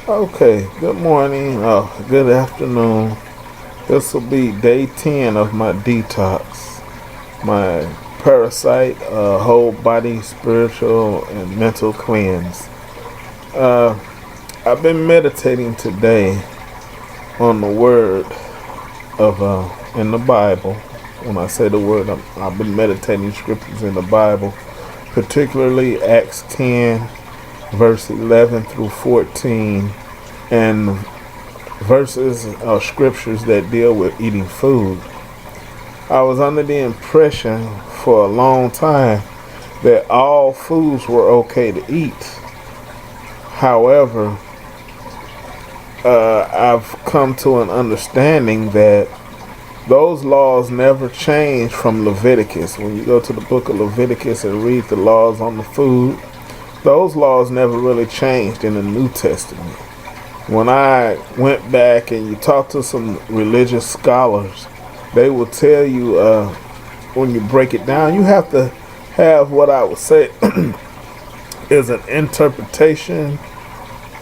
Okay, good morning, good afternoon. This will be day 10 of my detox, my parasite, whole body, spiritual, and mental cleanse. Uh, I've been meditating today on the word of in the Bible. When I say the word, I've been meditating scriptures in the Bible, particularly Acts 10, verse 11 through 14, and verses or scriptures that deal with eating food. I was under the impression for a long time that all foods were okay to eat. However, I've come to an understanding that those laws never changed from Leviticus. When you go to the book of Leviticus and read the laws on the food, those laws never really changed in the New Testament. When I went back and you talk to some religious scholars, they will tell you when you break it down, you have to have what I would say is an interpretation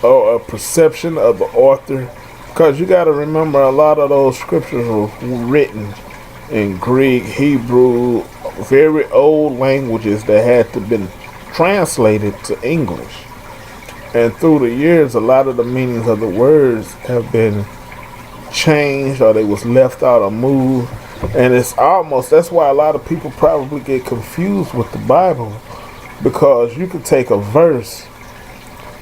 or a perception of the author. Because you got to remember, a lot of those scriptures were written in Greek, Hebrew, very old languages that had to been translated to English. And through the years, a lot of the meanings of the words have been changed, or they was left out or moved. And it's almost, that's why a lot of people probably get confused with the Bible, because you could take a verse,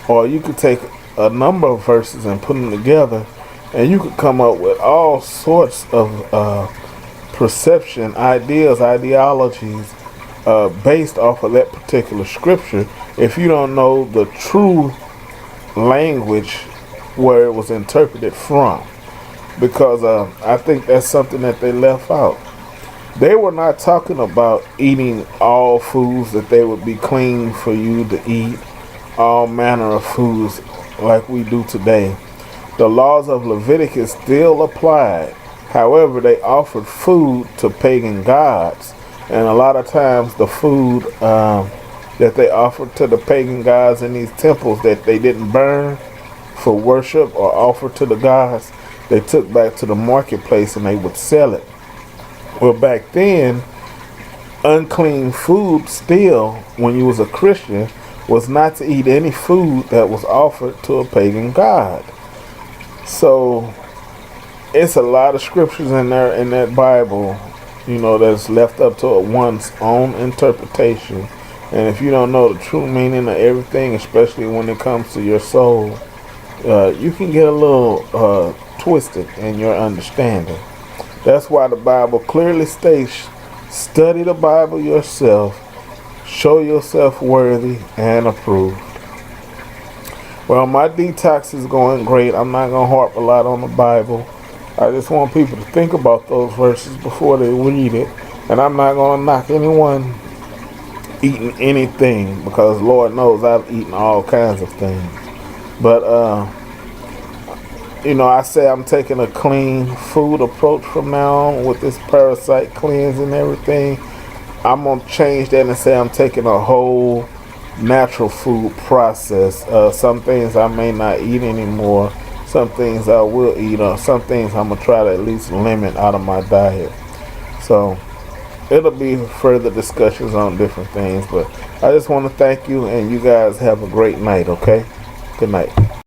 or you could take a number of verses and put them together, and you could come up with all sorts of perception, ideas, ideologies based off of that particular scripture if you don't know the true language where it was interpreted from. Because I think that's something that they left out. They were not talking about eating all foods that they would be clean for you to eat, all manner of foods like we do today. The laws of Leviticus still applied. However, they offered food to pagan gods. And a lot of times the food that they offered to the pagan gods in these temples that they didn't burn for worship or offer to the gods, they took back to the marketplace and they would sell it. Well, back then, unclean food still, when you was a Christian, was not to eat any food that was offered to a pagan god. So it's a lot of scriptures in there in that Bible, that's left up to one's own interpretation. And if you don't know the true meaning of everything, especially when it comes to your soul, you can get a little twisted in your understanding. That's why the Bible clearly states, study the Bible yourself, show yourself worthy and approved. Well, my detox is going great. I'm not going to harp a lot on the Bible. I just want people to think about those verses before they read it. And I'm not going to knock anyone eating anything, because Lord knows I've eaten all kinds of things. But, I say I'm taking a clean food approach from now on with this parasite cleanse and everything. I'm going to change that and say I'm taking a whole natural food process. Some things I may not eat anymore. Some things I will eat, or some things I'm going to try to at least limit out of my diet. So it'll be further discussions on different things. But I just want to thank you, and you guys have a great night, okay? Good night.